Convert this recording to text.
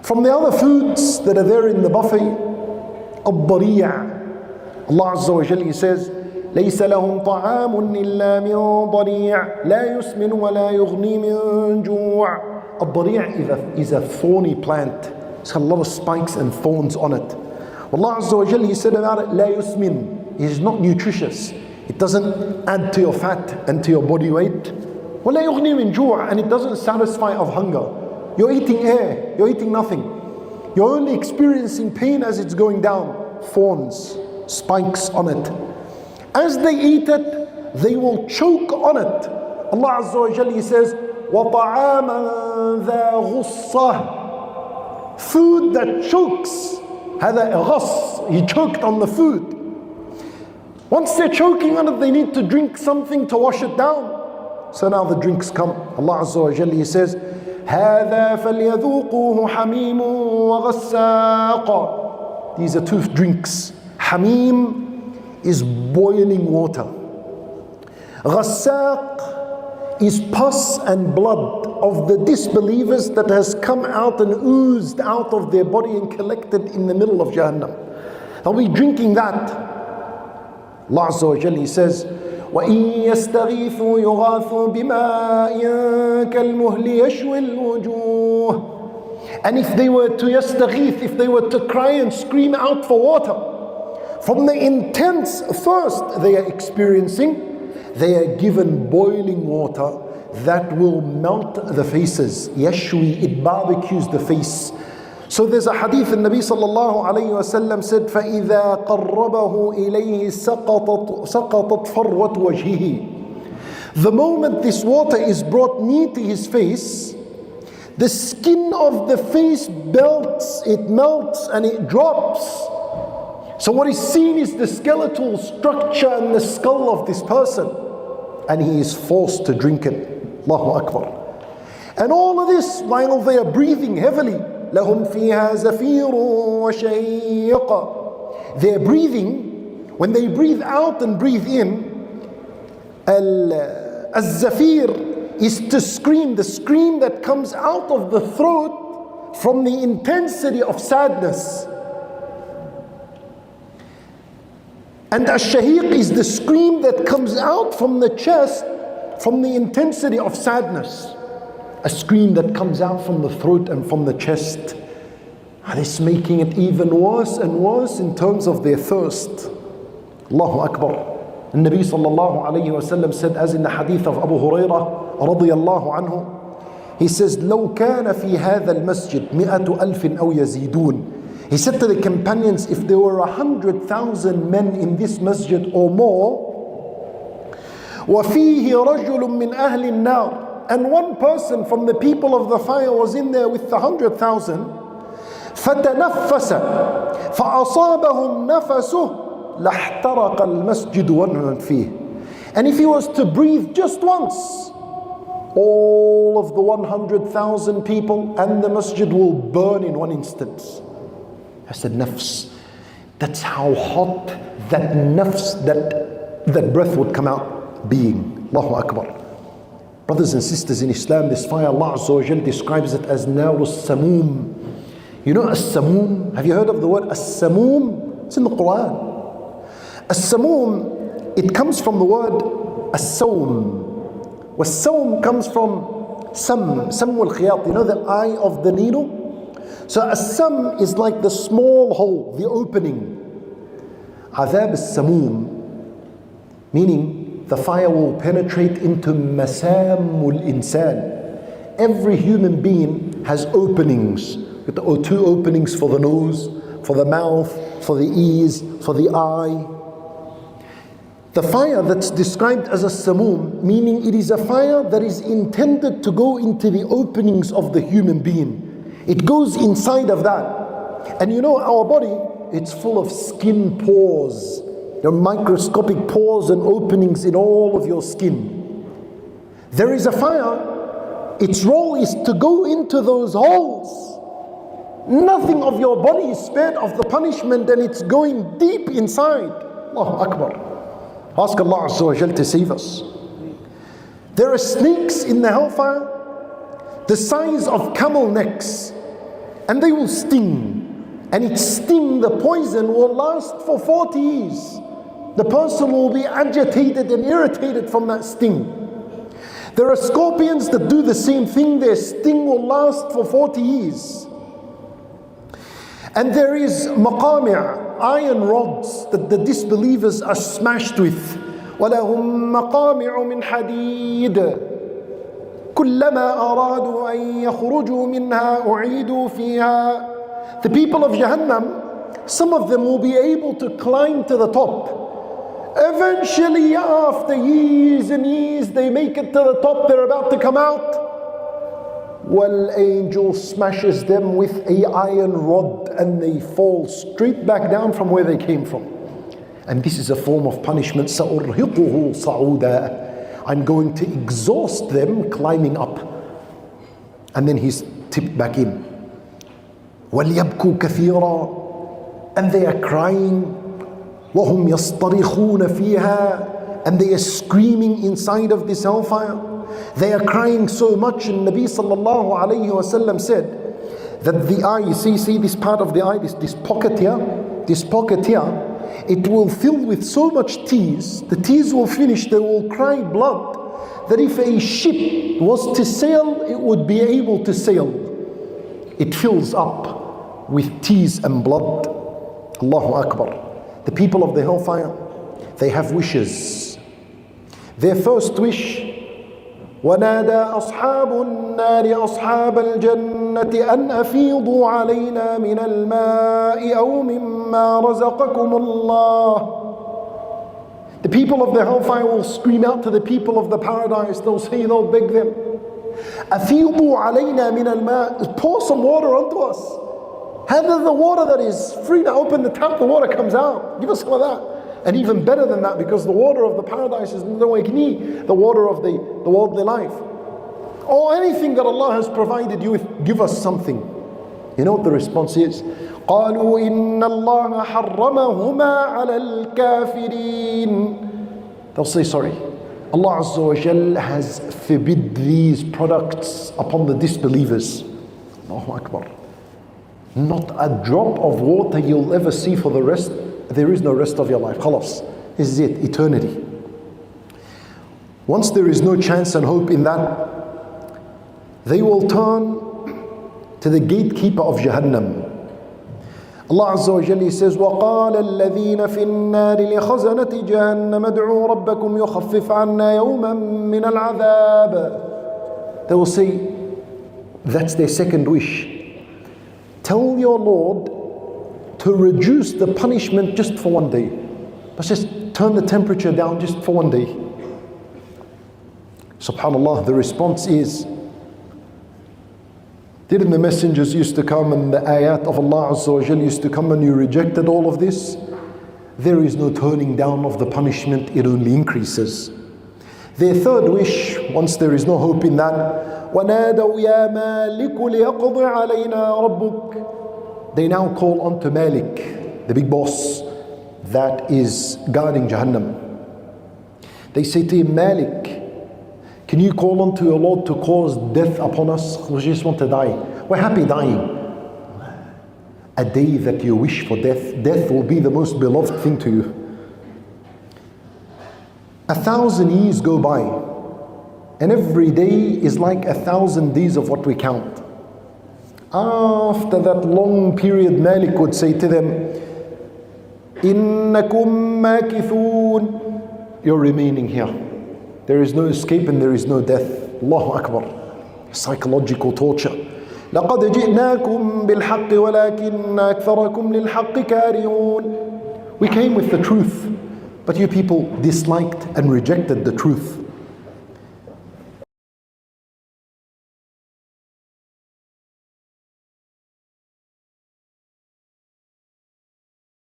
From the other foods that are there in the buffet, الضريع. Allah Azza wa Jalla, He says, ليس لهم طعام إلا من ضريع لا يسمن ولا يغني من جوع. الضريع is a thorny plant. It's got a lot of spikes and thorns on it. Allah Azza wa Jalla, He said about it, لا يسمن. It is not nutritious. It doesn't add to your fat and to your body weight. ولا يغني من جوع. And it doesn't satisfy of hunger. You're eating air. You're eating nothing. You're only experiencing pain as it's going down. Thorns, spikes on it. As they eat it, they will choke on it. Allah Azza wa Jalla, He says, وَطَعَامًا ذَا غُصَّةٍ. Food that chokes. هذا غص. He choked on the food. Once they're choking on it, they need to drink something to wash it down. So now the drinks come. Allah Azza wa Jalla, He says, هَذَا فَلْيَذُوقُوهُ حَمِيمٌ وَغَسَّاقٌ. These are two drinks. Hamim is boiling water. Ghassaq is pus and blood of the disbelievers that has come out and oozed out of their body and collected in the middle of jahannam. They'll be drinking that. Allah Azza wa Jalla, He says, وَإِن يَسْتَغِيثُوا يُغَاثُوا بِمَاءٍ كَالْمُهْلِ يَشْوِي الْوُجُوهِ. And if they were to yastaghith, if they were to cry and scream out for water, from the intense thirst they are experiencing, they are given boiling water that will melt the faces. Yashwi, it barbecues the face. So there's a hadith, and Nabi sallallahu alayhi wa sallam said, فَإِذَا قَرَّبَهُ إِلَيْهِ سَقَطَتْ فَرْوَةُ وَجْهِهِ. The moment this water is brought near to his face, the skin of the face melts, and it drops. So what is seen is the skeletal structure and the skull of this person, and he is forced to drink it. Allahu Akbar. And all of this while they are breathing heavily. لَهُمْ فِيهَا زَفِيرٌ وَشَيِّقٌ. They're breathing. When they breathe out and breathe in, al-zafir is to scream, the scream that comes out of the throat from the intensity of sadness. And ash-shahiq is the scream that comes out from the chest from the intensity of sadness. A scream that comes out from the throat and from the chest. And it's making it even worse and worse in terms of their thirst. Allahu Akbar. And Nabi sallallahu alayhi wa sallam said, as in the hadith of Abu Hurairah radiyallahu anhu, he says, لو كان في هذا المسجد 100,000 أو يزيدون. He said to the companions, if there were 100,000 men in this masjid or more, وفيه رجل من أهل النار, and one person from the people of the fire was in there with the 100,000, فَتَنَفَّسَ فَأَصَابَهُمْ نَفَسُهُ لَاحْتَرَقَ الْمَسْجِدُ وَمَنْ فِيهِ. And if he was to breathe just once, all of the 100,000 people and the masjid will burn in one instant. I said, nafs. That's how hot that nafs, that breath would come out being. Allahu Akbar. Brothers and sisters in Islam, this fire, Allah Azza wa Jal describes it as narus samoom. You know as-samoom? Have you heard of the word as-samoom? It's in the Quran. As-samoom, it comes from the word as-sawm. Was-sawm comes from samul khiyat. You know the eye of the needle? So as-sam is like the small hole, the opening. Adhab as-samoom, meaning the fire will penetrate into masamul insan. Every human being has openings. Two openings for the nose, for the mouth, for the ears, for the eye. The fire that's described as a samoom, meaning it is a fire that is intended to go into the openings of the human being. It goes inside of that. And you know our body, it's full of skin pores. There are microscopic pores and openings in all of your skin. There is a fire, its role is to go into those holes. Nothing of your body is spared of the punishment, and it's going deep inside. Allahu Akbar. Ask Allah Azza wa Jal to save us. There are snakes in the hellfire the size of camel necks. and they will sting. And its sting, the poison, will last for 40 years. The person will be agitated and irritated from that sting. There are scorpions that do the same thing. Their sting will last for 40 years. And there is maqami', iron rods that the disbelievers are smashed with. وَلَهُمْ مَقَامِعُ مِنْ حَدِيدٍ كُلَّمَا أَرَادُوا أَن يَخْرُجُوا مِنْهَا أُعِيدُوا فِيهَا. The people of Jahannam, some of them will be able to climb to the top. Eventually, after years and years, they make it to the top, they're about to come out. Well, angel smashes them with an iron rod and they fall straight back down from where they came from. And this is a form of punishment. سَأُرْهِقُهُ صَعُودًا. I'm going to exhaust them climbing up. And then he's tipped back in. وَلْيَبْكُوا كَثِيرًا. And they are crying. وَهُمْ يَصْطَرِخُونَ فِيهَا. And they are screaming inside of this hellfire. They are crying so much, and Nabi sallallahu alayhi wa sallam said that the eye, you see this part of the eye, this pocket here, it will fill with so much tears, the tears will finish, they will cry blood, that if a ship was to sail, it would be able to sail. It fills up with tears and blood. Allahu Akbar. The people of the hellfire, they have wishes. Their first wish, ونادى أصحاب النار أصحاب الجنة أن أفيضوا علينا من الماء أو مما رزقكم الله. The people of the hellfire will scream out to the people of the paradise. They'll say, they'll beg them, أفيضوا علينا من الماء. Pour some water onto us. Have the water that is free. Now open the tap, the water comes out. Give us some of that. And even better than that, because the water of the paradise is the water of the worldly life. Or anything that Allah has provided you with, give us something. You know what the response is? قالوا إن الله حرمهما على الكافرين. They'll say, sorry, Allah Azza wa Jal has forbid these products upon the disbelievers. Allahu Akbar. Not a drop of water you'll ever see for the rest. There is no rest of your life. Khalas. This is it, eternity. Once there is no chance and hope in that, they will turn to the gatekeeper of Jahannam. Allah Azza wa Jalla says, وَقَالَ الَّذِينَ فِي النَّارِ لِخَزَنَةِ جَهَنَّمَ ادْعُوا رَبَّكُمْ يُخَفِّفْ عَنَّا يَوْمًا مِّنَ الْعَذَابِ. They will say, that's their second wish. Tell your Lord to reduce the punishment just for one day. Let's just turn the temperature down just for one day. SubhanAllah, the response is, didn't the messengers used to come and the ayat of Allah Azza wa Jal used to come and you rejected all of this? There is no turning down of the punishment, it only increases. Their third wish, once there is no hope in that, وَنَادَوْا يَا مَالِكُ لِيَقْضِ عَلَيْنَا رَبُّكَ. They now call on to Malik, the big boss that is guarding Jahannam. They say to him, Malik, can you call on to your Lord to cause death upon us? We just want to die. We're happy dying. A day that you wish for death, death will be the most beloved thing to you. 1,000 years go by, and every day is like 1,000 days of what we count. After that long period, Malik would say to them, إِنَّكُمْ مَاكِثُونَ. You're remaining here. There is no escape and there is no death. Allahu Akbar. Psychological torture. لَقَدْ جِئْنَاكُمْ بِالْحَقِّ وَلَكِنَّ أَكْثَرَكُمْ لِلْحَقِّ كَارِهُونَ. We came with the truth, but you people disliked and rejected the truth.